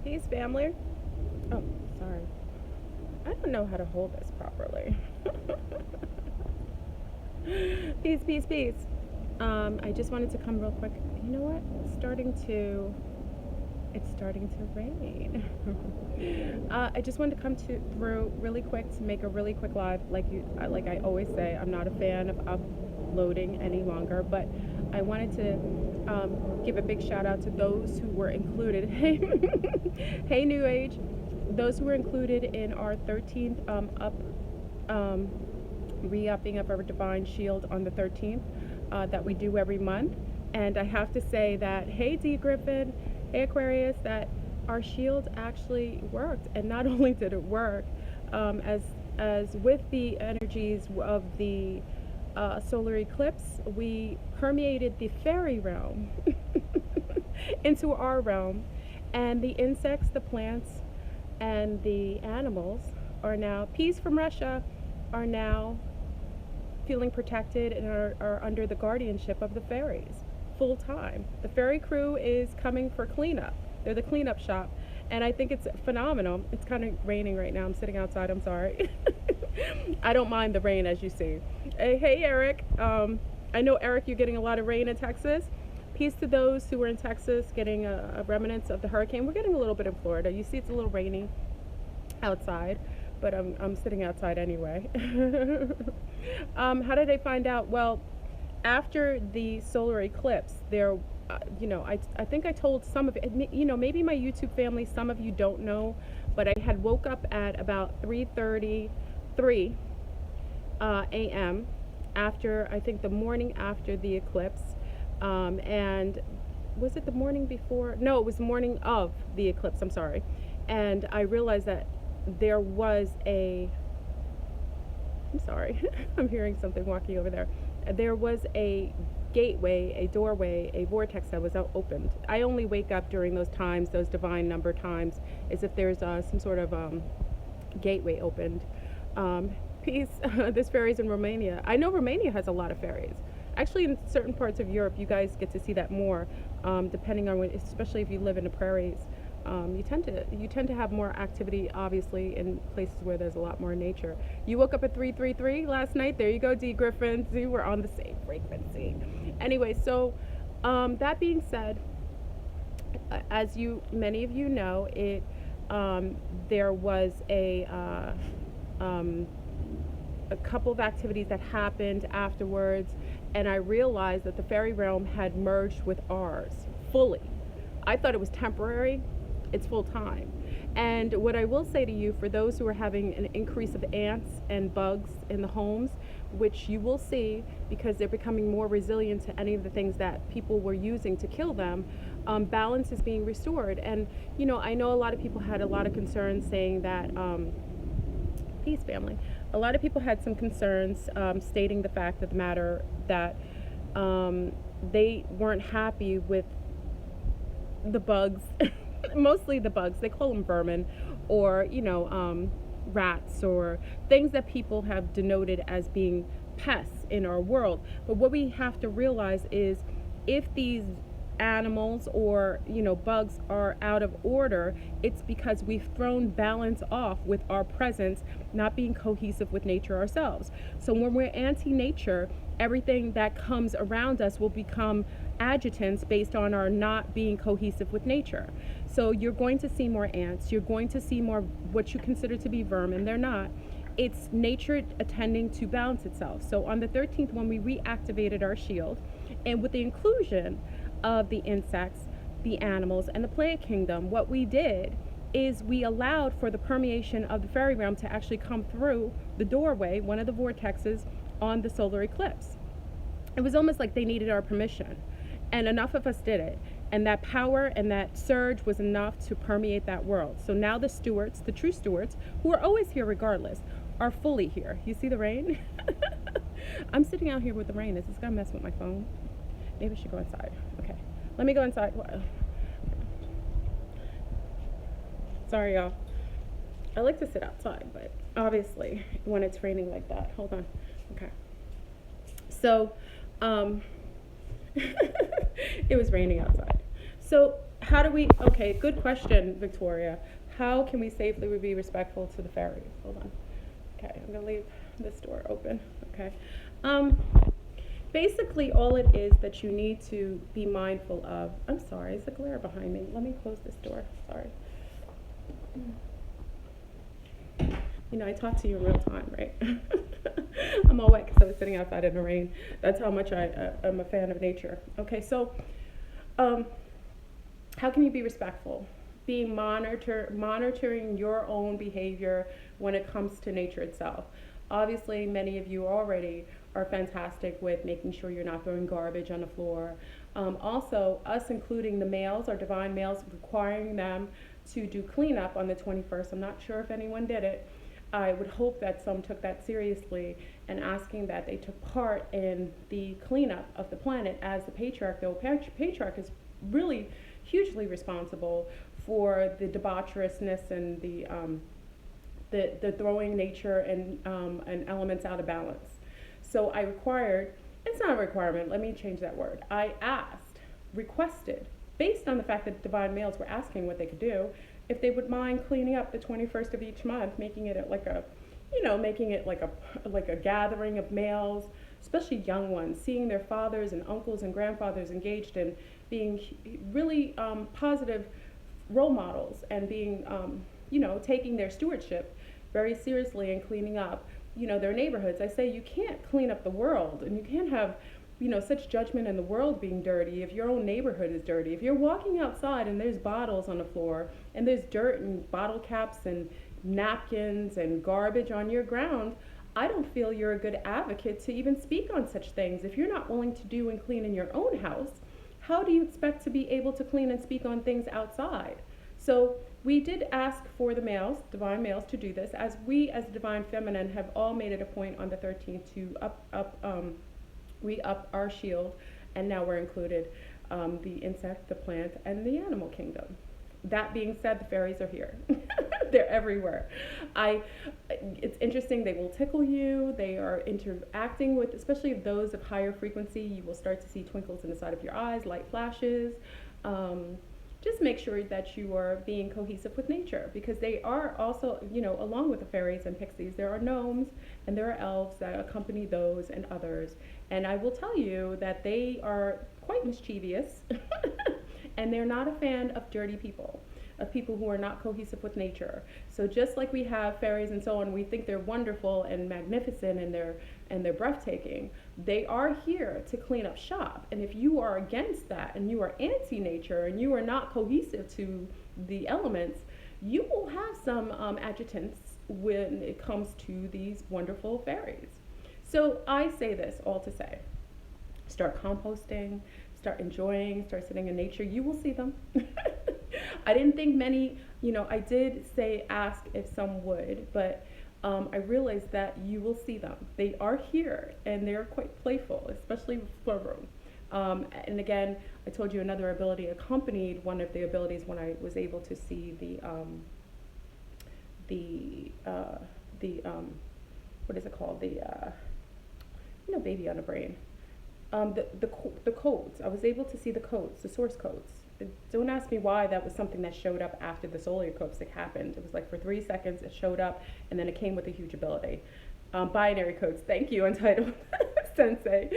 Peace, family. Oh, sorry. I don't know how to hold this properly. Peace, peace, peace. I just wanted to come real quick. You know what? It's starting to rain. I just wanted to come through really quick to make a really quick live. Like I always say, I'm not a fan of uploading any longer, but I wanted to give a big shout out to those who were included. Hey, New Age, those who were included in our 13th re-upping of our Divine Shield on the 13th that we do every month. And I have to say that, hey, D. Griffin, hey, Aquarius, that our shield actually worked. And not only did it work, as with the energies of the solar eclipse, we permeated the fairy realm into our realm. And the insects, the plants, and the animals are now, peace from Russia, are now feeling protected and are under the guardianship of the fairies full time. The fairy crew is coming for cleanup. They're the cleanup shop. And I think it's phenomenal. It's kind of raining right now. I'm sitting outside. I'm sorry. I don't mind the rain, as you see. Hey, Eric. I know, Eric, you're getting a lot of rain in Texas. Peace to those who are in Texas getting a remnants of the hurricane. We're getting a little bit in Florida. You see it's a little rainy outside, but I'm sitting outside anyway. How did I find out? Well, after the solar eclipse, I think I told some of it, maybe my YouTube family, some of you don't know, but I had woke up at about 3:33 a.m. after, I think the morning after the eclipse, and was it the morning before? No, it was the morning of the eclipse, I'm sorry. And I realized that there was I'm sorry, I'm hearing something walking over there. There was a gateway, a doorway, a vortex that was opened. I only wake up during those times, those divine number times, as if there's some sort of gateway opened. Peace, there's fairies in Romania. I know Romania has a lot of fairies. Actually, in certain parts of Europe, you guys get to see that more, depending on especially if you live in the prairies. You tend to have more activity, obviously, in places where there's a lot more nature. You woke up at 3:33 last night. There you go, D. Griffin. See, we're on the same frequency. Anyway, so that being said, as many of you know, there was a couple of activities that happened afterwards, and I realized that the fairy realm had merged with ours fully. I thought it was temporary. It's full time. And what I will say to you, for those who are having an increase of ants and bugs in the homes, which you will see because they're becoming more resilient to any of the things that people were using to kill them, balance is being restored. And, I know a lot of people had a lot of concerns saying that, peace, family. A lot of people had some concerns stating the fact of the matter that they weren't happy with the bugs, mostly the bugs. They call them vermin, or rats, or things that people have denoted as being pests in our world. But what we have to realize is, if these animals or bugs are out of order, it's because we've thrown balance off with our presence, not being cohesive with nature ourselves. So when we're anti-nature, everything that comes around us will become adjutants based on our not being cohesive with nature. So you're going to see more ants, you're going to see more what you consider to be vermin. They're not. It's nature attending to balance itself. So on the 13th, when we reactivated our shield, and with the inclusion of the insects, the animals, and the plant kingdom, what we did is we allowed for the permeation of the fairy realm to actually come through the doorway, one of the vortexes, on the solar eclipse. It was almost like they needed our permission, and enough of us did it, and that power and that surge was enough to permeate that world. So now the stewards, the true stewards, who are always here regardless, are fully here. You see the rain? I'm sitting out here with the rain. Is this gonna mess with my phone? Maybe I should go inside. Okay, let me go inside. Sorry, y'all. I like to sit outside, but obviously when it's raining like that, hold on. Okay. So, it was raining outside. So how do we, okay, good question, Victoria. How can we safely be respectful to the fairies? Hold on. Okay, I'm gonna leave this door open. Okay. Um, Basically, all it is that you need to be mindful of. I'm sorry, it's a glare behind me. Let me close this door. Sorry. You know, I talk to you in real time, right? I'm all wet because I was sitting outside in the rain. That's how much I'm a fan of nature. Okay, so um, how can you be respectful? Being monitoring your own behavior when it comes to nature itself. Obviously, many of you already are fantastic with making sure you're not throwing garbage on the floor. Also, us including the males, our divine males, requiring them to do cleanup on the 21st. I'm not sure if anyone did it. I would hope that some took that seriously and asking that they took part in the cleanup of the planet as the patriarch, though patriarch is really hugely responsible for the debaucherousness and the throwing nature and elements out of balance. So I required, it's not a requirement, let me change that word. I asked, requested, based on the fact that divine males were asking what they could do, if they would mind cleaning up the 21st of each month, making it like a, making it like a gathering of males, especially young ones, seeing their fathers and uncles and grandfathers engaged in being really positive role models and being, taking their stewardship very seriously and cleaning up, their neighborhoods. I say you can't clean up the world, and you can't have, such judgment in the world being dirty if your own neighborhood is dirty. If you're walking outside and there's bottles on the floor and there's dirt and bottle caps and napkins and garbage on your ground, I don't feel you're a good advocate to even speak on such things. If you're not willing to do and clean in your own house, how do you expect to be able to clean and speak on things outside? So we did ask for the males, divine males, to do this, as we as divine feminine have all made it a point on the 13th to re-up our shield, and now we're included the insect, the plant, and the animal kingdom. That being said, the fairies are here. They're everywhere. It's interesting, they will tickle you, they are interacting with, especially those of higher frequency, you will start to see twinkles in the side of your eyes, light flashes. Just make sure that you are being cohesive with nature, because they are also, along with the fairies and pixies, there are gnomes and there are elves that accompany those and others. And I will tell you that they are quite mischievous and they're not a fan of dirty people, of people who are not cohesive with nature. So just like we have fairies and so on, we think they're wonderful and magnificent and they're breathtaking. They are here to clean up shop. And if you are against that and you are anti-nature and you are not cohesive to the elements, you will have some adjutants when it comes to these wonderful fairies. So I say this all to say, start composting, start enjoying, start sitting in nature. You will see them. I didn't think many, I did say ask if some would, but I realized that you will see them. They are here and they're quite playful, especially with floor room. And again, I told you another ability accompanied one of the abilities when I was able to see what is it called? Baby on a brain. The codes. I was able to see the codes, the source codes. Don't ask me why that was something that showed up after the solar eclipse happened. It was like for 3 seconds it showed up, and then it came with a huge ability. Binary codes. Thank you, Untitled Sensei.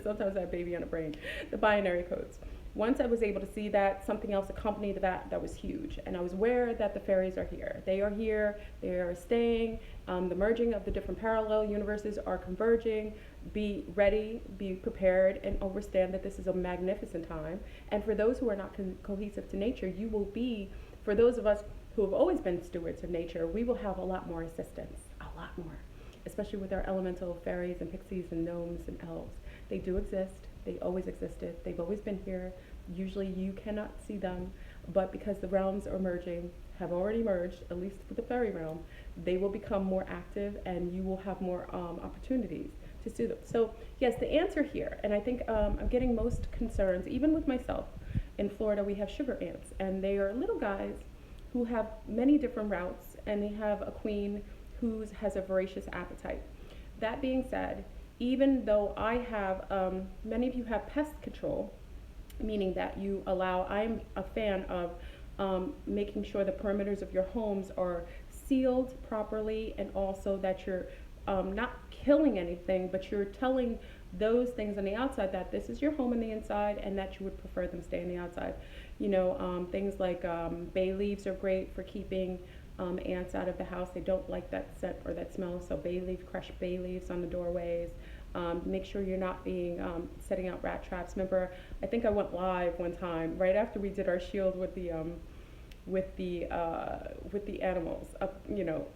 Sometimes I have baby on a brain. The binary codes. Once I was able to see that, something else accompanied that was huge. And I was aware that the fairies are here. They are here, they are staying. The merging of the different parallel universes are converging. Be ready, be prepared, and understand that this is a magnificent time. And for those who are not cohesive to nature, you will be, for those of us who have always been stewards of nature, we will have a lot more assistance, a lot more, especially with our elemental fairies and pixies and gnomes and elves. They do exist. They always existed. They've always been here. Usually you cannot see them, but because the realms are merging, have already merged, at least for the fairy realm, they will become more active and you will have more opportunities to see them. So yes, the answer here, and I think I'm getting most concerns, even with myself. In Florida, we have sugar ants, and they are little guys who have many different routes, and they have a queen who has a voracious appetite. That being said, even though I have, many of you have pest control, meaning that you allow, I'm a fan of making sure the perimeters of your homes are sealed properly, and also that you're not killing anything, but you're telling those things on the outside that this is your home on the inside and that you would prefer them stay on the outside. Things like bay leaves are great for keeping ants out of the house. They don't like that scent or that smell, so crushed bay leaves on the doorways. Make sure you're not being setting out rat traps. Remember, I think I went live one time right after we did our shield with the animals,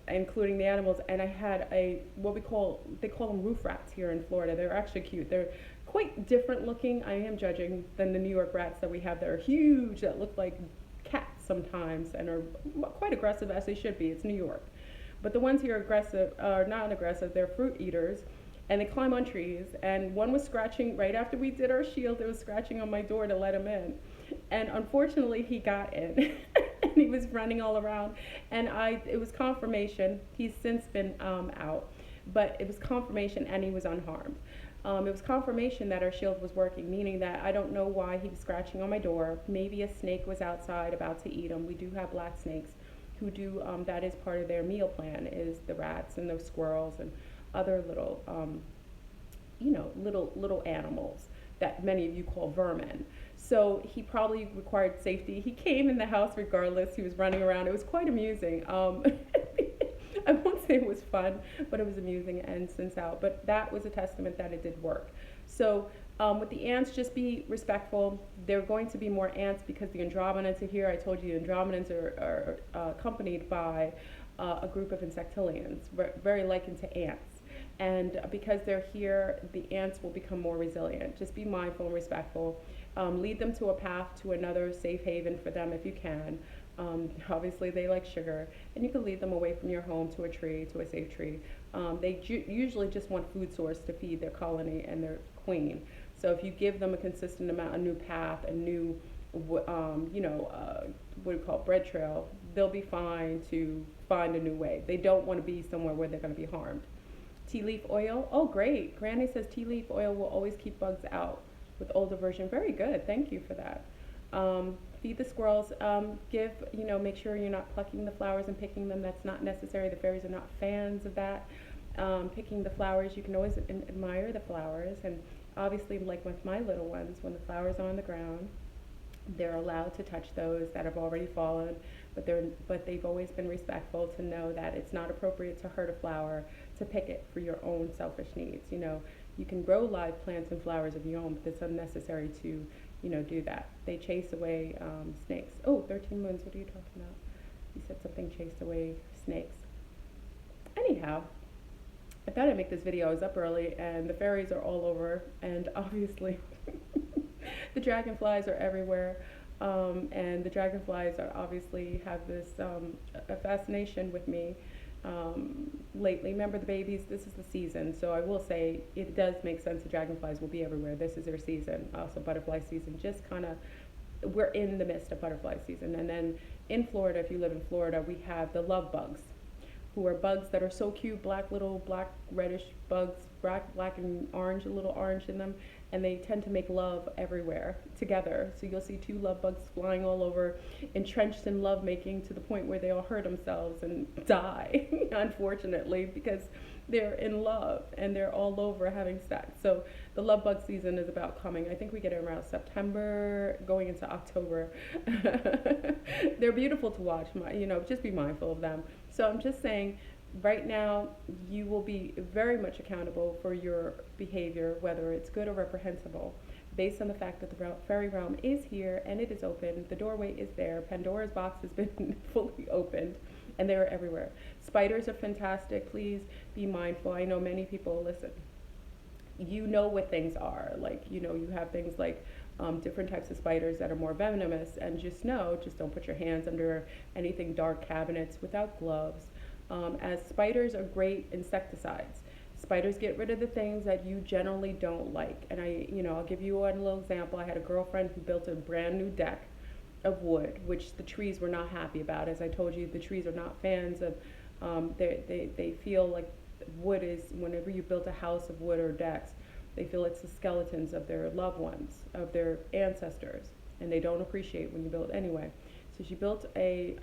including the animals, and I had they call them roof rats here in Florida. They're actually cute. They're quite different looking. I am judging than the New York rats that we have that are huge, that look like cats sometimes, and are quite aggressive, as they should be. It's New York. But the ones here are not aggressive. They're fruit eaters, and they climb on trees. And one was scratching right after we did our shield. It was scratching on my door to let him in, and unfortunately he got in. And he was running all around, and it was confirmation. He's since been out, but it was confirmation, and he was unharmed. It was confirmation that our shield was working, meaning that I don't know why he was scratching on my door. Maybe a snake was outside about to eat him. We do have black snakes who do, that is part of their meal plan, is the rats and the squirrels and other little, little animals that many of you call vermin. So he probably required safety. He came in the house regardless. He was running around. It was quite amusing. I won't say it was fun, but it was amusing and since out. But that was a testament that it did work. So with the ants, just be respectful. There are going to be more ants because the Andromedans are here. I told you the Andromedans are accompanied by a group of insectilians, very likened to ants. And because they're here, the ants will become more resilient. Just be mindful and respectful. Lead them to a path to another safe haven for them if you can. Obviously, they like sugar, and you can lead them away from your home to a tree, to a safe tree. They usually just want food source to feed their colony and their queen. So if you give them a consistent amount, a new path, a new, what do you call it, bread trail, they'll be fine to find a new way. They don't want to be somewhere where they're going to be harmed. Tea leaf oil, oh great. Granny says tea leaf oil will always keep bugs out with older version. Very good, thank you for that. Feed the squirrels, make sure you're not plucking the flowers and picking them. That's not necessary. The fairies are not fans of that. Picking the flowers, you can always admire the flowers, and obviously, like with my little ones, when the flowers are on the ground, they're allowed to touch those that have already fallen, but they've always been respectful to know that it's not appropriate to hurt a flower, to pick it for your own selfish needs. You can grow live plants and flowers of your own, but it's unnecessary to do that. They chase away snakes. Oh, 13 moons, what are you talking about? You said something chased away snakes. Anyhow, I thought I'd make this video. I was up early, and the fairies are all over, and obviously the dragonflies are everywhere, and the dragonflies obviously have this a fascination with me lately. Remember the babies, this is the season, so I will say it does make sense the dragonflies will be everywhere. This is their season. Also butterfly season, just kind of, we're in the midst of butterfly season. And then in Florida, if you live in Florida, we have the love bugs, who are bugs that are so cute, little black reddish bugs, black and orange, a little orange in them, and they tend to make love everywhere together. So you'll see two love bugs flying all over, entrenched in love making, to the point where they all hurt themselves and die, unfortunately, because they're in love and they're all over having sex. So the love bug season is about coming. I think we get it around September, going into October. They're beautiful to watch, just be mindful of them. So I'm just saying, right now, you will be very much accountable for your behavior, whether it's good or reprehensible, based on the fact that the fairy realm is here and it is open. The doorway is there. Pandora's box has been fully opened, and they're everywhere. Spiders are fantastic. Please be mindful. I know many people, listen, you know what things are. Like, you have things like different types of spiders that are more venomous, and just don't put your hands under anything dark cabinets without gloves. As spiders are great insecticides. Spiders get rid of the things that you generally don't like. And I'll give you one little example. I had a girlfriend who built a brand new deck of wood, which the trees were not happy about. As I told you, the trees are not fans of, they feel like wood is, whenever you build a house of wood or decks, They feel it's the skeletons of their loved ones, of their ancestors, and they don't appreciate when you build anyway. So she built a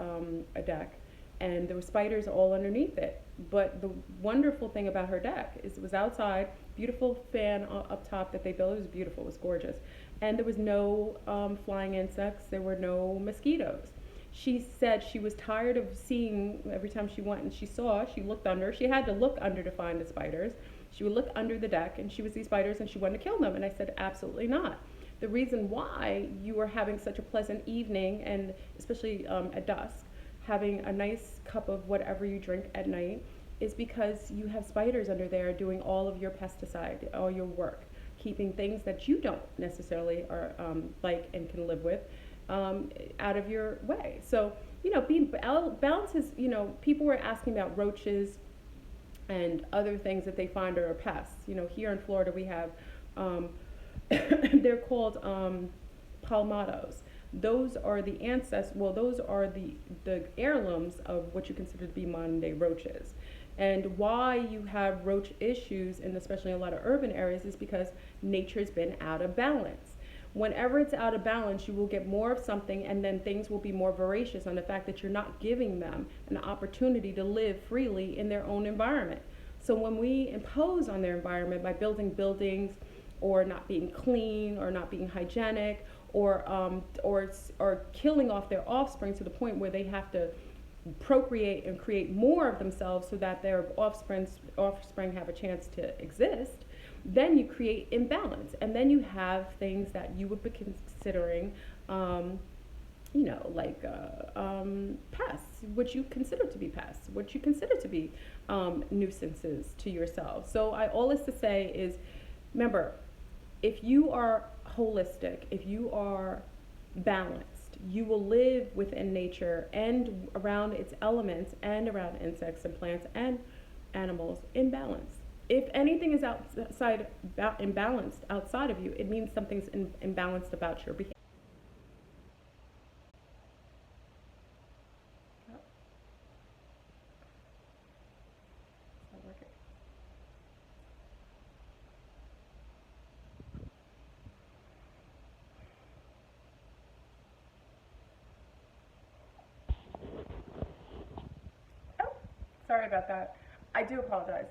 deck, and there were spiders all underneath it. But the wonderful thing about her deck is it was outside, beautiful fan up top that they built. It was beautiful, it was gorgeous, and there was no flying insects. There were no mosquitoes. She said she was tired of seeing every time she went and she saw, she looked under. She had to look under to find the spiders. She would look under the deck and she would see spiders and she wanted to kill them. And I said, absolutely not. The reason why you are having such a pleasant evening, and especially at dusk, having a nice cup of whatever you drink at night, is because you have spiders under there doing all of your pesticide, all your work, keeping things that you don't necessarily are like and can live with out of your way. So, being balance is, people were asking about roaches and other things that they find are pests. Here in Florida we have, they're called palmatos. Those are the ancestors, well, those are the heirlooms of what you consider to be modern day roaches. And why you have roach issues, and especially in a lot of urban areas, is because nature's been out of balance. Whenever it's out of balance, you will get more of something, and then things will be more voracious on the fact that you're not giving them an opportunity to live freely in their own environment. So when we impose on their environment by building buildings, or not being clean, or not being hygienic, or killing off their offspring to the point where they have to procreate and create more of themselves so that their offspring have a chance to exist, then you create imbalance, and then you have things that you would be considering, like pests, what you consider to be pests, what you consider to be nuisances to yourself. So all this to say is, remember, if you are holistic, if you are balanced, you will live within nature and around its elements and around insects and plants and animals in balance. If anything is imbalanced outside of you, it means something's imbalanced about your behavior. Sorry about that. I do apologize.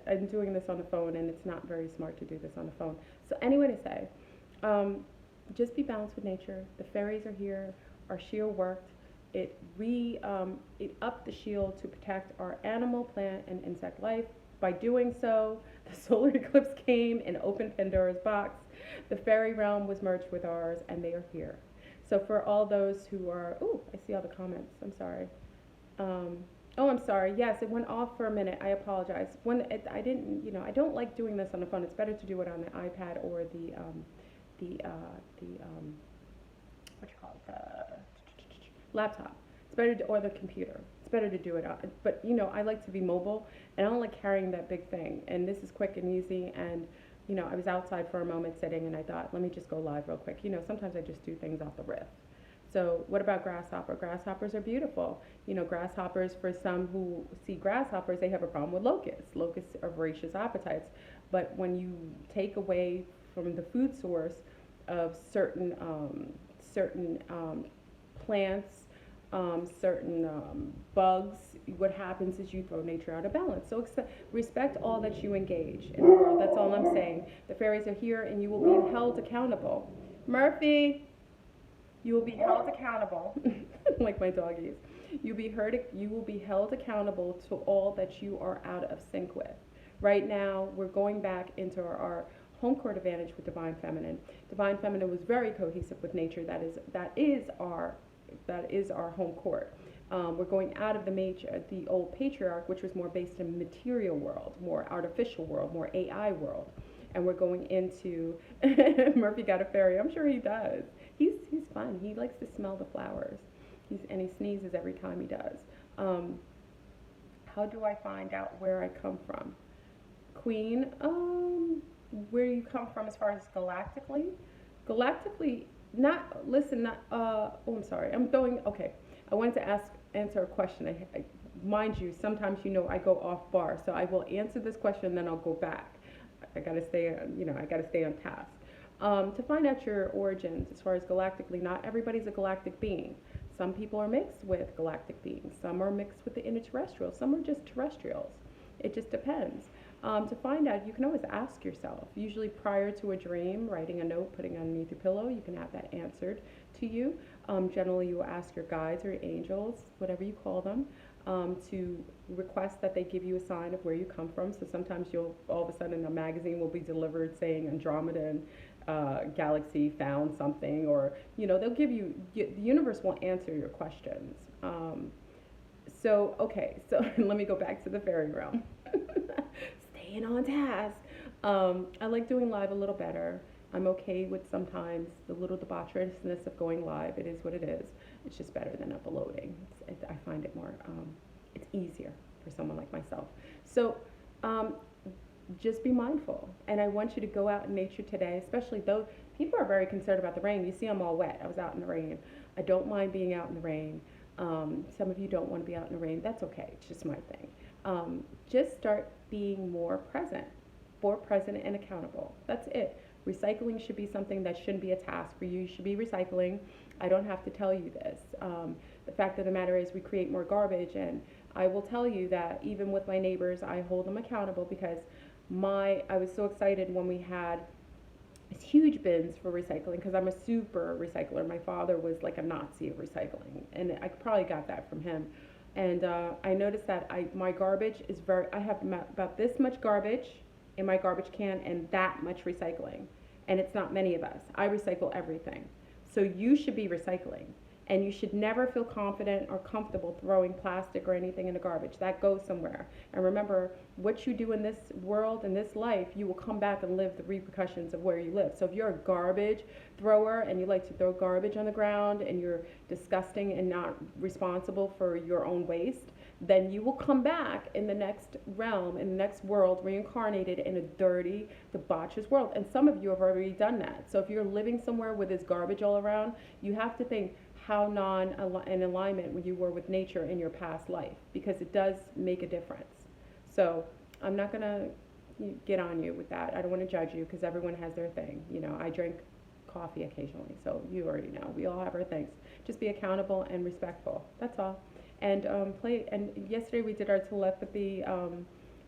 I'm doing this on the phone, and it's not very smart to do this on the phone. So anyway to say, just be balanced with nature. The fairies are here. Our shield worked. It upped the shield to protect our animal, plant, and insect life. By doing so, the solar eclipse came and opened Pandora's box. The fairy realm was merged with ours, and they are here. So for all those who are, I see all the comments. I'm sorry. Oh, I'm sorry. Yes, it went off for a minute. I apologize. I didn't, I don't like doing this on the phone. It's better to do it on the iPad or what you call it, the laptop. It's better or the computer. It's better to do it on. But I like to be mobile, and I don't like carrying that big thing. And this is quick and easy. And I was outside for a moment sitting, and I thought, let me just go live real quick. Sometimes I just do things off the riff. So what about grasshopper? Grasshoppers are beautiful. Grasshoppers, for some who see grasshoppers, they have a problem with locusts. Locusts are voracious appetites. But when you take away from the food source of certain plants, certain bugs, what happens is you throw nature out of balance. So respect all that you engage in the world. That's all I'm saying. The fairies are here, and you will be held accountable. Murphy! You will be held accountable, like my doggies. You will be held accountable to all that you are out of sync with. Right now, we're going back into our home court advantage with Divine Feminine. Divine Feminine was very cohesive with nature. That is our home court. We're going out of the old patriarch, which was more based in material world, more artificial world, more AI world, and we're going into Murphy got a fairy. I'm sure he does. He's fun. He likes to smell the flowers. And he sneezes every time he does. How do I find out where I come from? Queen, where you come from as far as galactically? Galactically, I'm sorry. Okay. I wanted to answer a question. Mind you, sometimes I go off bar, so I will answer this question and then I'll go back. I got to stay, I got to stay on task. To find out your origins, as far as galactically, not everybody's a galactic being. Some people are mixed with galactic beings. Some are mixed with the interterrestrials. Some are just terrestrials. It just depends. To find out, you can always ask yourself. Usually, prior to a dream, writing a note, putting it underneath your pillow, you can have that answered to you. Generally, you will ask your guides or your angels, whatever you call them, to request that they give you a sign of where you come from. So sometimes you'll all of a sudden a magazine will be delivered saying Andromeda and galaxy found something, or they'll give you, the universe will answer your questions. So okay, so let me go back to the fairy realm. Staying on task. I like doing live a little better. I'm okay with sometimes the little debaucherousness of going live. It is what it is. It's just better than uploading. I find it more, it's easier for someone like myself. So um, just be mindful. And I want you to go out in nature today, especially though people are very concerned about the rain. You see, I'm all wet. I was out in the rain. I don't mind being out in the rain. Some of you don't want to be out in the rain. That's okay. It's just my thing. Just start being more present and accountable. That's it. Recycling should be something that shouldn't be a task for you. You should be recycling. I don't have to tell you this. The fact of the matter is, we create more garbage, and I will tell you that even with my neighbors, I hold them accountable because I was so excited when we had these huge bins for recycling because I'm a super recycler. My father was like a Nazi of recycling, and I probably got that from him. And I noticed that my garbage is I have about this much garbage in my garbage can and that much recycling. And it's not many of us. I recycle everything. So you should be recycling. And you should never feel confident or comfortable throwing plastic or anything in the garbage. That goes somewhere. And remember, what you do in this world, in this life, you will come back and live the repercussions of where you live. So if you're a garbage thrower and you like to throw garbage on the ground and you're disgusting and not responsible for your own waste, then you will come back in the next realm, in the next world, reincarnated in a dirty, debaucherous world. And some of you have already done that. So if you're living somewhere with this garbage all around, you have to think, how in alignment when you were with nature in your past life, because it does make a difference. So I'm not going to get on you with that. I don't want to judge you because everyone has their thing. I drink coffee occasionally, so you already know. We all have our things. Just be accountable and respectful. That's all. And play. And yesterday we did our telepathy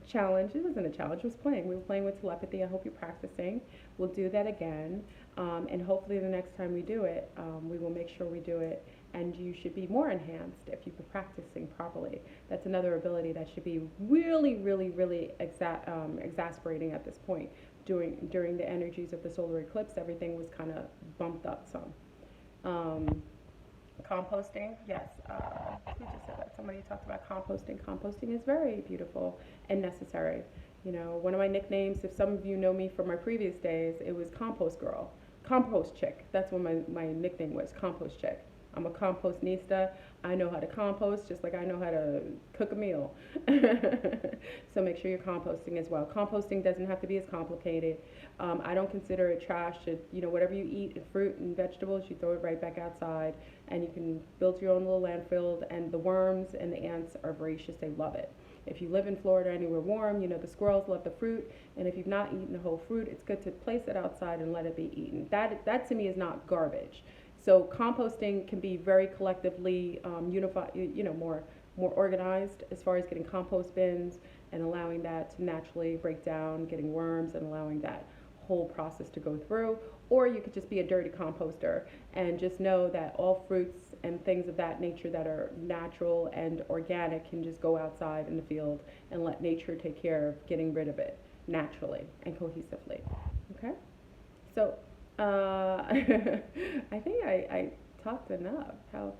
challenge. It wasn't a challenge. It was playing. We were playing with telepathy. I hope you're practicing. We'll do that again. And hopefully the next time we do it, we will make sure we do it. And you should be more enhanced if you've been practicing properly. That's another ability that should be really, really, really exasperating at this point. During the energies of the solar eclipse, everything was kind of bumped up some. Composting, yes. Who just said that? Somebody talked about composting. Composting is very beautiful and necessary. One of my nicknames, if some of you know me from my previous days, it was Compost Girl. Compost Chick. That's what my nickname was, Compost Chick. I'm a compostnista. I know how to compost just like I know how to cook a meal. So make sure you're composting as well. Composting doesn't have to be as complicated. I don't consider it trash. Whatever you eat, fruit and vegetables, you throw it right back outside, and you can build your own little landfill. And the worms and the ants are voracious. They love it. If you live in Florida, anywhere warm, the squirrels love the fruit. And if you've not eaten the whole fruit, it's good to place it outside and let it be eaten. That to me is not garbage. So composting can be very collectively unified, more organized as far as getting compost bins and allowing that to naturally break down, getting worms and allowing that whole process to go through. Or you could just be a dirty composter and just know that all fruits and things of that nature that are natural and organic can just go outside in the field and let nature take care of getting rid of it naturally and cohesively. Okay? So I think I talked enough. How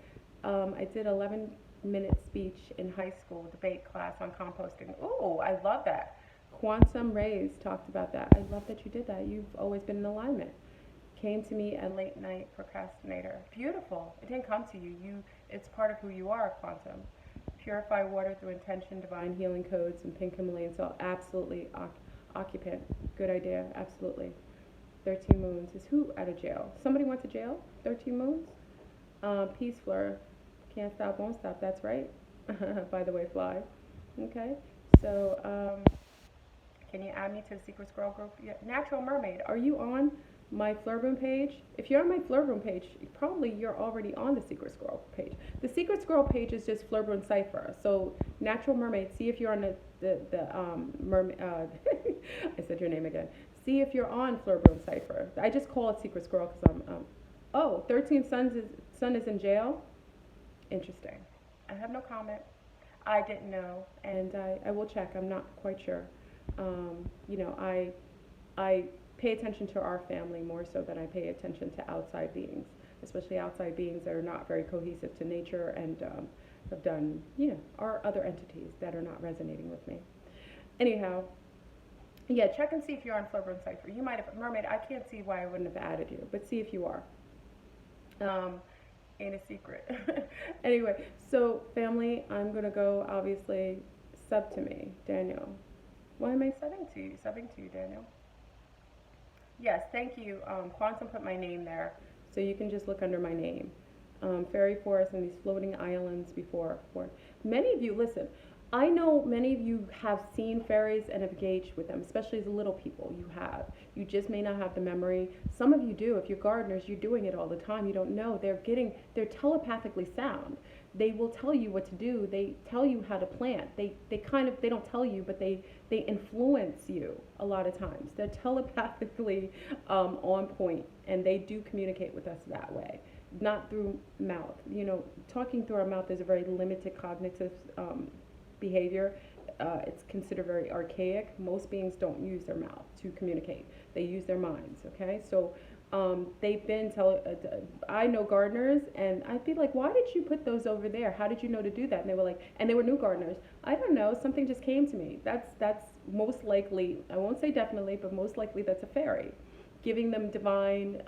I did 11-minute speech in high school debate class on composting. Oh, I love that. Quantum Rays talked about that. I love that you did that. You've always been in alignment. Came to me a late night procrastinator. Beautiful. It didn't come to you. It's part of who you are, Quantum. Purify water through intention, divine healing codes, and pink Himalayan salt. Absolutely. Occupant. Good idea. Absolutely. 13 moons. Is who out of jail? Somebody went to jail? 13 moons? Peace Fleur. Can't stop, won't stop. That's right. By the way, fly. Okay. So, Can you add me to the Secret Squirrel group? Yeah. Natural Mermaid, are you on my Flurboom page? If you're on my Flurboom page, probably you're already on the Secret Squirrel page. The Secret Squirrel page is just Flurboom Cipher. So Natural Mermaid, see if you're on the mermaid. I said your name again. See if you're on Flurboom Cipher. I just call it Secret Squirrel because I'm. Oh, 13 Son is in jail. Interesting. I have no comment. I didn't know, and I will check. I'm not quite sure. You know, I pay attention to our family more so than I pay attention to outside beings, especially outside beings that are not very cohesive to nature and have done, you know, are other entities that are not resonating with me. Anyhow, yeah, check and see if you're on Flurboom Cipher. You might have, Mermaid, I can't see why I wouldn't have added you, but see if you are. Um, Ain't a secret. Anyway, so family, I'm gonna go obviously sub to me, Daniel. Why am I subbing to you? Subbing to you, Daniel. Yes, thank you. Quantum put my name there, so you can just look under my name. Fairy Forest and these floating islands before. For many of you, listen. I know many of you have seen fairies and have engaged with them, especially as little people. You have. You just may not have the memory. Some of you do. If you're gardeners, you're doing it all the time. You don't know. They're telepathically sound. They will tell you what to do. They tell you how to plant. They don't tell you, but they influence you a lot of times. They're telepathically on point, and they do communicate with us that way, not through mouth. You know, talking through our mouth is a very limited cognitive behavior. It's considered very archaic. Most beings don't use their mouth to communicate. They use their minds, okay? So they've been I know gardeners, and I'd be like, why did you put those over there? How did you know to do that? And they were like, and they were new gardeners. I don't know, something just came to me. That's most likely, I won't say definitely, but most likely that's a fairy giving them divine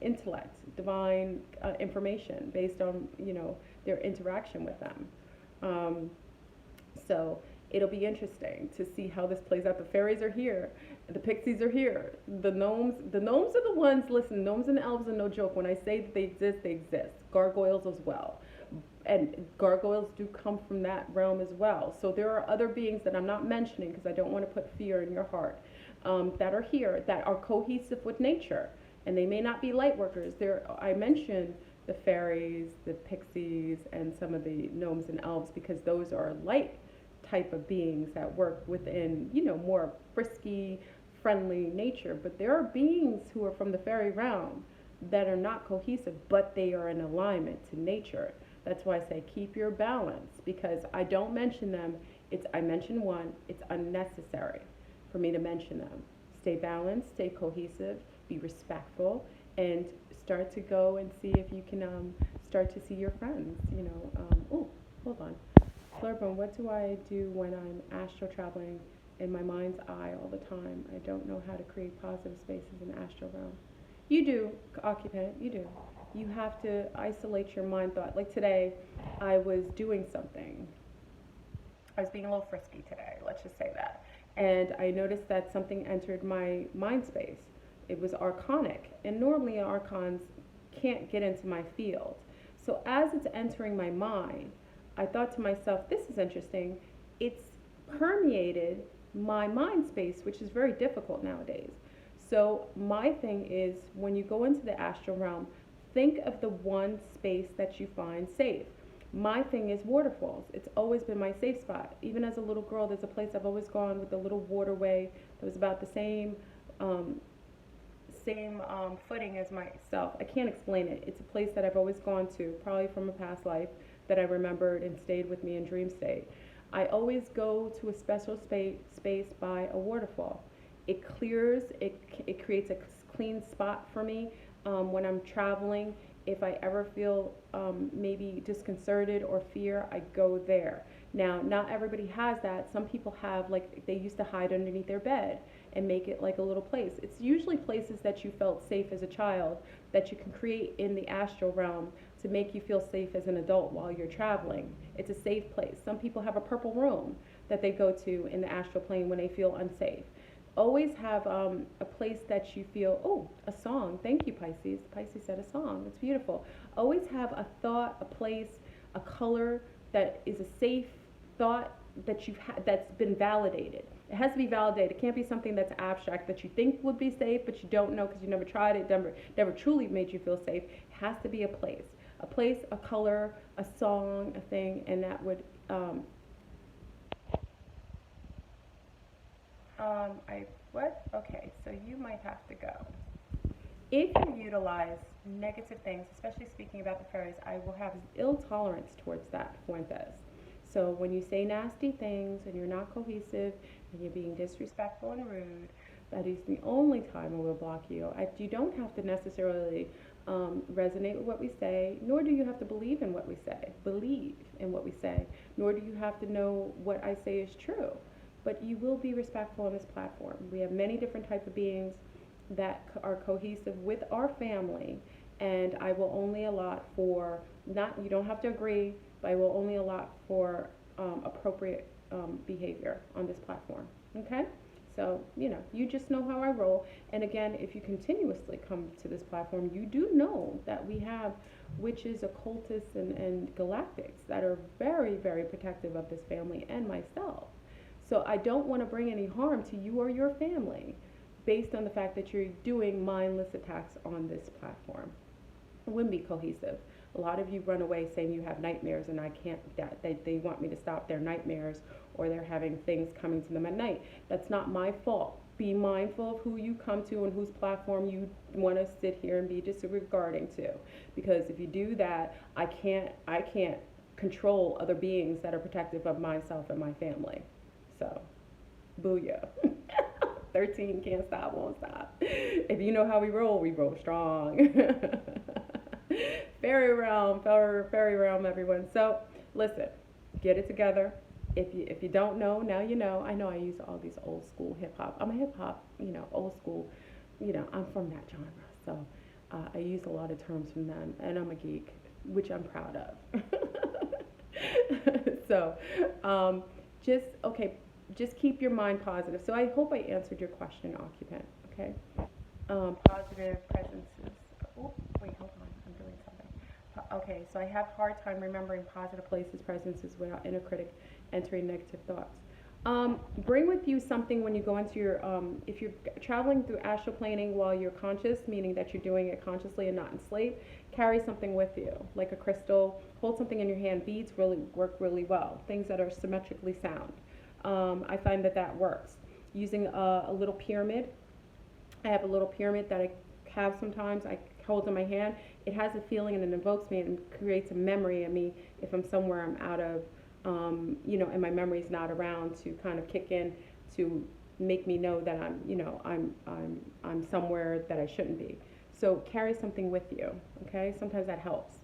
intellect, divine information based on, you know, their interaction with them. So it'll be interesting to see how this plays out. The fairies are here. The pixies are here. The gnomes are the ones, listen, gnomes and elves are no joke. When I say that they exist, they exist. Gargoyles as well. And gargoyles do come from that realm as well. So there are other beings that I'm not mentioning because I don't want to put fear in your heart, that are here, that are cohesive with nature. And they may not be light workers. I mentioned the fairies, the pixies, and some of the gnomes and elves because those are light type of beings that work within, you know, more frisky, friendly nature. But there are beings who are from the fairy realm that are not cohesive, but they are in alignment to nature. That's why I say keep your balance, because I don't mention them. I mention one, it's unnecessary for me to mention them. Stay balanced, stay cohesive, be respectful, and start to go and see if you can start to see your friends, you know. Oh, hold on. Flurboom, what do I do when I'm astral traveling in my mind's eye all the time? I don't know how to create positive spaces in astral realm. You do, occupant, you do. You have to isolate your mind thought. Like today, I was doing something. I was being a little frisky today, let's just say that. And I noticed that something entered my mind space. It was archonic, and normally archons can't get into my field. So as it's entering my mind, I thought to myself, this is interesting. It's permeated my mind space, which is very difficult nowadays. So my thing is, when you go into the astral realm, think of the one space that you find safe. My thing is waterfalls. It's always been my safe spot. Even as a little girl, there's a place I've always gone with a little waterway that was about the same footing as myself. I can't explain it. It's a place that I've always gone to, probably from a past life, that I remembered and stayed with me in dream state. I always go to a special space by a waterfall. It clears, it creates a clean spot for me when I'm traveling. If I ever feel maybe disconcerted or fear, I go there. Now, not everybody has that. Some people have, like, they used to hide underneath their bed and make it like a little place. It's usually places that you felt safe as a child that you can create in the astral realm to make you feel safe as an adult while you're traveling. It's a safe place. Some people have a purple room that they go to in the astral plane when they feel unsafe. Always have a place that you feel, oh, a song. Thank you, Pisces. Pisces said a song. It's beautiful. Always have a thought, a place, a color that is a safe thought that you've had, that's been validated. It has to be validated. It can't be something that's abstract that you think would be safe, but you don't know because you never tried it, never truly made you feel safe. It has to be a place, a color, a song, a thing, and that would I what? Okay, so you might have to go. If you utilize negative things, especially speaking about the fairies, I will have ill tolerance towards that, Fuentes. So when you say nasty things and you're not cohesive and you're being disrespectful and rude, that is the only time I will block you. You don't have to necessarily resonate with what we say, nor do you have to believe in what we say. Believe in what we say, nor do you have to know what I say is true. But you will be respectful on this platform. We have many different types of beings that are cohesive with our family, and I will only allot for, not, you don't have to agree, but I will only allot for appropriate behavior on this platform. Okay? So, you just know how I roll. And again, if you continuously come to this platform, you do know that we have witches, occultists, and galactics that are very, very protective of this family and myself. So I don't want to bring any harm to you or your family based on the fact that you're doing mindless attacks on this platform. It wouldn't be cohesive. A lot of you run away saying you have nightmares and I can't, that they want me to stop their nightmares, or they're having things coming to them at night. That's not my fault. Be mindful of who you come to and whose platform you want to sit here and be disregarding to. Because if you do that, I can't control other beings that are protective of myself and my family. So, booyah. 13 can't stop, won't stop. If you know how we roll strong. Fairy realm, everyone. So, listen, get it together. If you don't know, now you know. I know I use all these old school hip hop. I'm a hip hop, old school. I'm from that genre, so I use a lot of terms from them, and I'm a geek, which I'm proud of. So, just okay. Just keep your mind positive. So I hope I answered your question, occupant. Okay. Positive presences. Oh, wait, hold on. I'm doing something. Okay, so I have a hard time remembering positive places, presences without inner critic entering negative thoughts. Bring with you something when you go into your, if you're traveling through astral planing while you're conscious, meaning that you're doing it consciously and not in sleep, carry something with you, like a crystal. Hold something in your hand. Beads really work really well. Things that are symmetrically sound. I find that works. Using a little pyramid. I have a little pyramid that I have sometimes. I hold in my hand. It has a feeling and it invokes me and creates a memory of me if I'm somewhere I'm out of, and my memory's not around to kind of kick in to make me know that I'm somewhere that I shouldn't be. So carry something with you, okay? Sometimes that helps.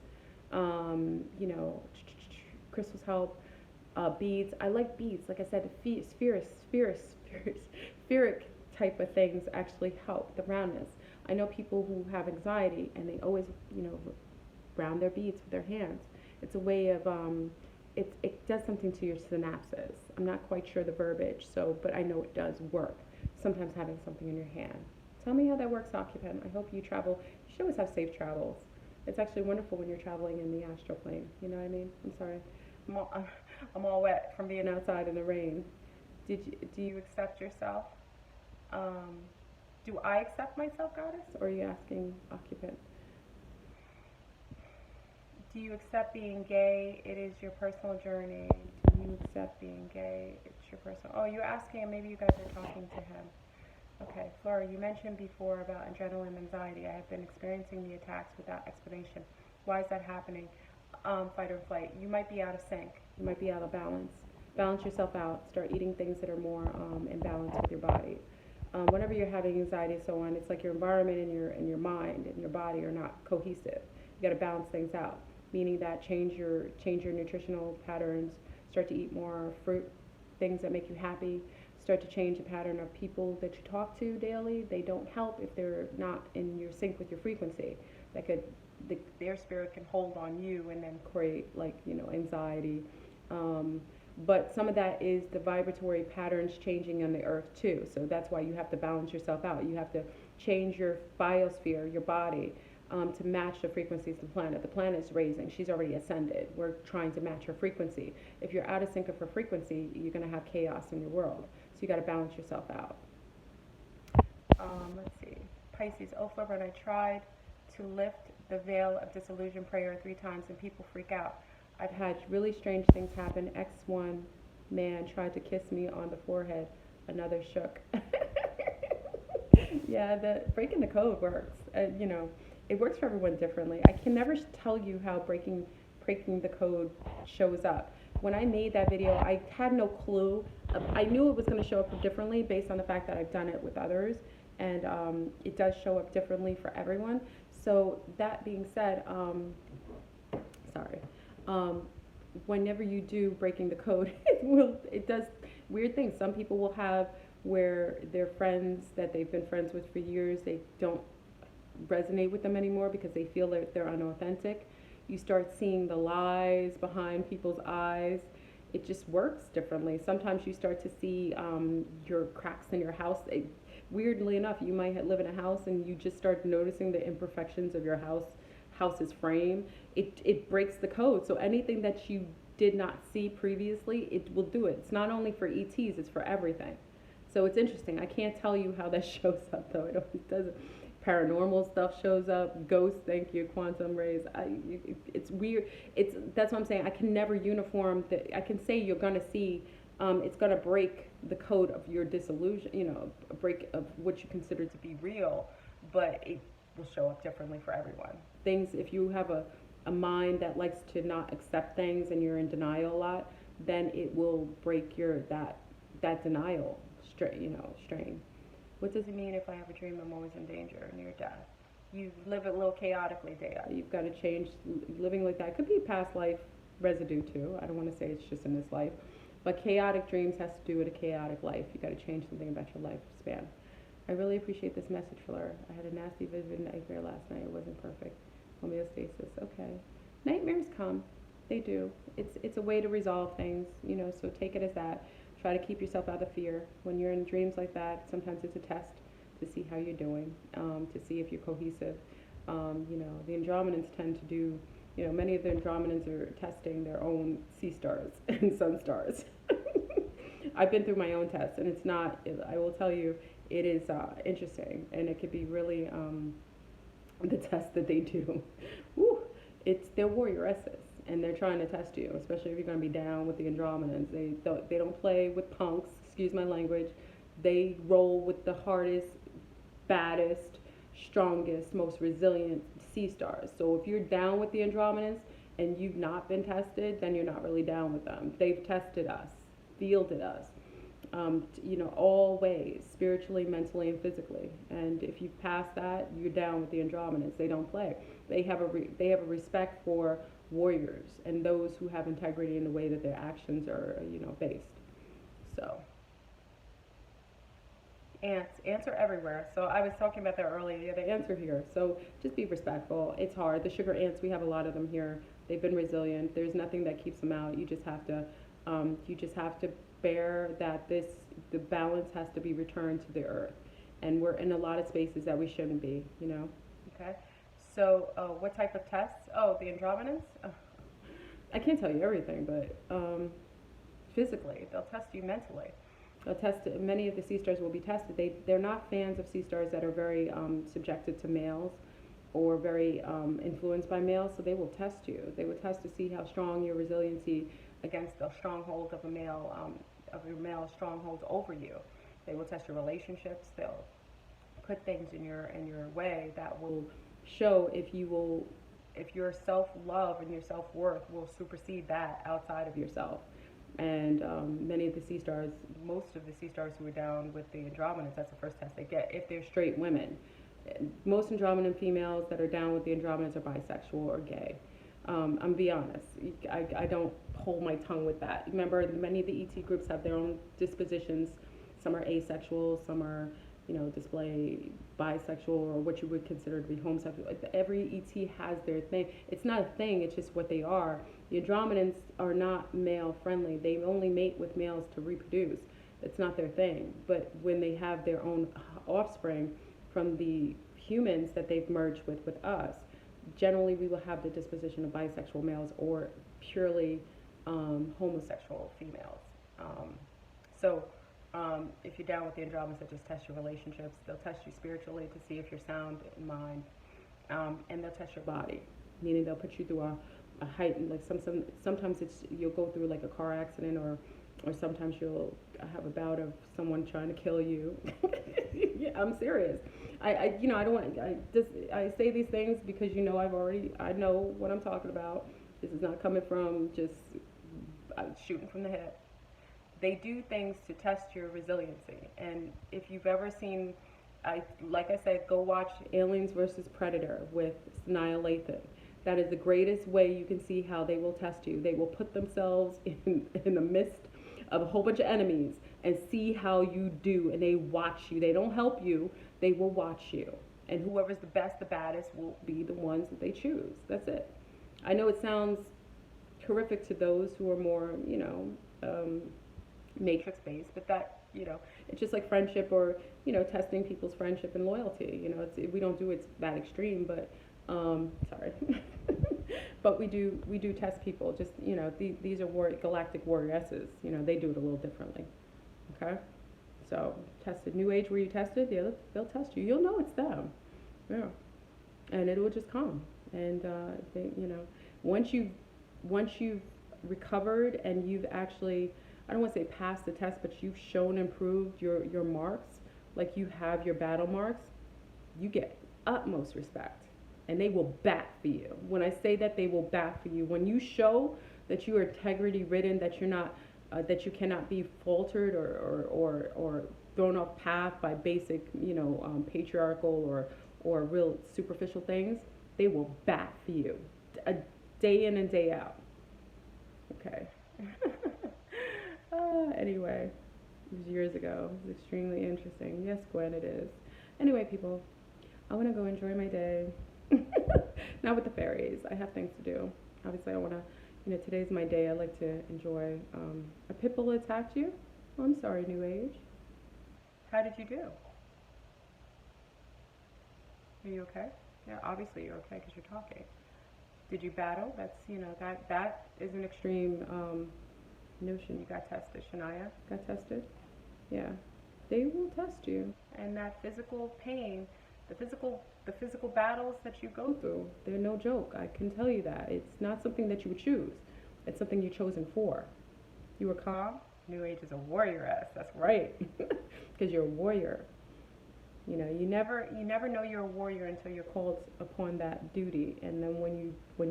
Crystals help. Beads. I like beads. Like I said, the spheric type of things actually help the roundness. I know people who have anxiety and they always, round their beads with their hands. It's a way of, it does something to your synapses. I'm not quite sure the verbiage, but I know it does work. Sometimes having something in your hand. Tell me how that works, occupant. I hope you travel. You should always have safe travels. It's actually wonderful when you're traveling in the astral plane. You know what I mean? I'm sorry. I'm all wet from being outside in the rain. Do you accept yourself? Do I accept myself, goddess? Or are you asking occupant? Do you accept being gay? It is your personal journey. Do you accept being gay? It's your personal. Oh, you're asking, and maybe you guys are talking to him. Okay, Flora, you mentioned before about adrenaline anxiety. I have been experiencing the attacks without explanation. Why is that happening? Fight or flight. You might be out of sync. You might be out of balance. Balance yourself out. Start eating things that are more in balance with your body. Whenever you're having anxiety and so on, it's like your environment and your mind and your body are not cohesive. You got to balance things out, meaning that change your nutritional patterns. Start to eat more fruit, things that make you happy. Start to change the pattern of people that you talk to daily. They don't help if they're not in your sync with your frequency. Their spirit can hold on you and then create anxiety. But some of that is the vibratory patterns changing on the earth too. So that's why you have to balance yourself out. You have to change your biosphere, your body, to match the frequencies of the planet. The planet is raising. She's already ascended. We're trying to match her frequency. If you're out of sync of her frequency, you're going to have chaos in your world. So you got to balance yourself out. Let's see. Pisces, oh Flipper, and I tried to lift the veil of disillusion prayer 3 times and people freak out. I've had really strange things happen. X1 man tried to kiss me on the forehead. Another shook. Yeah, the breaking the code works. It works for everyone differently. I can never tell you how breaking the code shows up. When I made that video, I had no clue. I knew it was going to show up differently based on the fact that I've done it with others, and it does show up differently for everyone. So that being said, sorry. Um, Whenever you do breaking the code, it does weird things. Some people will have where their friends that they've been friends with for years, they don't resonate with them anymore because they feel that they're unauthentic. You start seeing the lies behind people's eyes. It just works differently. Sometimes you start to see your cracks in your house. Weirdly enough, you might live in a house and you just start noticing the imperfections of your house's frame. It breaks the code. So anything that you did not see previously, it will do it. It's not only for ETs, it's for everything. So it's interesting. I can't tell you how that shows up though. It always doesn't. Paranormal stuff shows up. Ghosts, thank you. Quantum rays. It's weird. That's what I'm saying. I can never uniform. I can say you're gonna see. It's gonna break the code of your disillusion. A break of what you consider to be real, but it will show up differently for everyone. Things. If you have a mind that likes to not accept things and you're in denial a lot, then it will break that denial strain. What does it mean if I have a dream I'm always in danger, near death? You live a little chaotically, Dea. You've got to change living like that. It could be past life residue too. I don't want to say it's just in this life. But chaotic dreams has to do with a chaotic life. You got to change something about your lifespan. I really appreciate this message, Fleur. I had a nasty vivid nightmare last night. It wasn't perfect. Homeostasis. Okay. Nightmares come. They do. It's a way to resolve things, so take it as that. Try to keep yourself out of fear. When you're in dreams like that, sometimes it's a test to see how you're doing, to see if you're cohesive. The Andromedans tend to do, many of the Andromedans are testing their own sea stars and sun stars. I've been through my own test, and it's not, I will tell you, it is interesting, and it could be really the test that they do. Woo, they're warrioresses, and they're trying to test you, especially if you're going to be down with the Andromedans. They don't play with punks, excuse my language. They roll with the hardest, baddest, strongest, most resilient sea stars. So if you're down with the Andromedans and you've not been tested, then you're not really down with them. They've tested us, fielded us, all ways, spiritually, mentally, and physically. And if you pass that, you're down with the Andromedans. They don't play. They have a respect for warriors and those who have integrity in the way that their actions are, based. So, ants are everywhere. So I was talking about that earlier. Yeah, the ants are here. So just be respectful. It's hard. The sugar ants, we have a lot of them here. They've been resilient. There's nothing that keeps them out. You just have to bear that the balance has to be returned to the earth, and we're in a lot of spaces that we shouldn't be. Okay. So, what type of tests? Oh, the Andromedans? I can't tell you everything, but physically, they'll test you mentally. They'll test, many of the sea stars will be tested. They're not fans of sea stars that are very subjected to males or very influenced by males, so they will test you. They will test to see how strong your resiliency against the stronghold of your male strongholds over you. They will test your relationships. They'll put things in your way that will show if your self-love and your self-worth will supersede that outside of yourself. And many of the sea stars, most of the sea stars who are down with the Andromedans, that's the first test they get if they're straight women. Most Andromedan females that are down with the Andromedans are bisexual or gay. I'm be honest, I don't hold my tongue with that. Remember, many of the ET groups have their own dispositions. Some are asexual, some are, display bisexual or what you would consider to be homosexual. Every ET has their thing. It's not a thing, it's just what they are. The Andromedans are not male friendly. They only mate with males to reproduce. It's not their thing. But when they have their own offspring from the humans that they've merged with us, generally we will have the disposition of bisexual males or purely homosexual females. So If you're down with the andromeds that just test your relationships, they'll test you spiritually to see if you're sound in mind, and they'll test your body, meaning they'll put you through a heightened, like sometimes it's you'll go through like a car accident, or sometimes you'll have a bout of someone trying to kill you. Yeah, I'm serious. I don't want, I say these things because I know what I'm talking about. This is not coming from just shooting from the hip. They do things to test your resiliency. And if you've ever seen, like I said, go watch Aliens versus Predator with Sanaa Lathan. That is the greatest way you can see how they will test you. They will put themselves in the midst of a whole bunch of enemies and see how you do. And they watch you. They don't help you. They will watch you. And whoever's the best, the baddest will be the ones that they choose. That's it. I know it sounds horrific to those who are more, matrix based, but it's just like friendship, or testing people's friendship and loyalty. We don't do it that extreme, but sorry. But we do test people. Just these are galactic warrioresses. They do it a little differently. Okay, so tested. New Age, where you tested, they'll test you. You'll know it's them. Yeah, and it will just come. And once you've recovered and you've actually, I don't want to say passed the test, but you've shown and proved your marks, like you have your battle marks, you get utmost respect. And they will bat for you. When I say that, they will bat for you. When you show that you are integrity ridden, that you're not, that you cannot be faltered or thrown off path by basic, patriarchal or real superficial things, they will bat for you, day in and day out. Okay. Anyway, it was years ago. It was extremely interesting. Yes, Gwen, it is. Anyway, people, I want to go enjoy my day. Not with the fairies. I have things to do. Obviously, I want to, today's my day. I like to enjoy. A pit bull attacked you? Oh, I'm sorry, New Age. How did you do? Are you okay? Yeah, obviously you're okay because you're talking. Did you battle? That's, that is an extreme notion. You got tested. Shania got tested. Yeah, they will test you. And that physical pain, the physical battles that you go through, they're no joke. I can tell you that. It's not something that you would choose. It's something you're chosen for. You were calm. New Age is a warrioress. That's right. Because you're a warrior. You never know you're a warrior until you're called upon that duty. And then when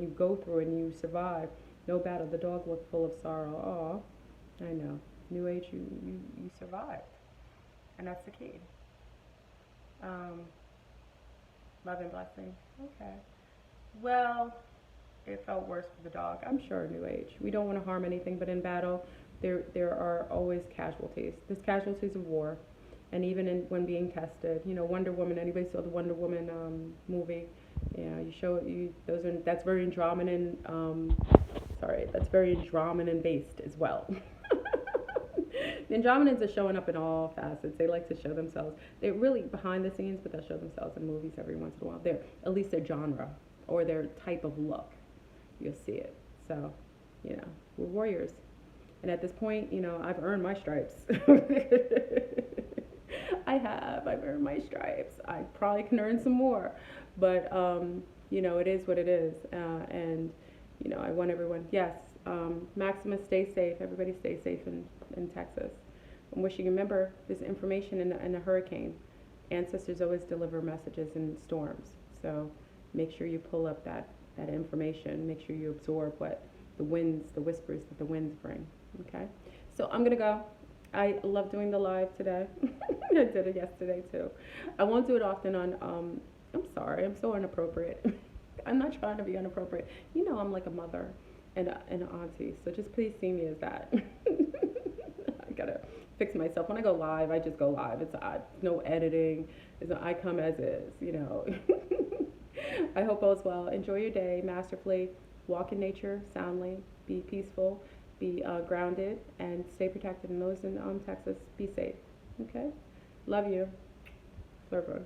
you go through and you survive, no battle. The dog looked full of sorrow. Oh, I know. New Age, you survived. And that's the key. Love and blessing. Okay. Well, it felt worse for the dog. I'm sure, New Age. We don't want to harm anything, but in battle, there are always casualties. There's casualties of war, and even when being tested. Wonder Woman. Anybody saw the Wonder Woman movie? Yeah, that's very Andromedan. That's very Andromedan based as well. The Andromedans are showing up in all facets. They like to show themselves. They're really behind the scenes, but they'll show themselves in movies every once in a while. At least their genre or their type of look. You'll see it. So, we're warriors. And at this point, I've earned my stripes. I've earned my stripes. I probably can earn some more. But, it is what it is. And, I want everyone, yes, Maximus, stay safe. Everybody stay safe in Texas. I'm wishing, remember, there's information in a hurricane. Ancestors always deliver messages in storms. So make sure you pull up that information. Make sure you absorb what the whispers that the winds bring. Okay? So I'm going to go. I love doing the live today. I did it yesterday too. I won't do it often on, I'm sorry, I'm so inappropriate. I'm not trying to be inappropriate. I'm like a mother and an auntie. So just please see me as that. I gotta fix myself. When I go live, I just go live. It's no editing. I come as is, I hope all's well. Enjoy your day masterfully. Walk in nature soundly. Be peaceful. Be grounded and stay protected. And those in Texas, be safe. Okay? Love you. Server.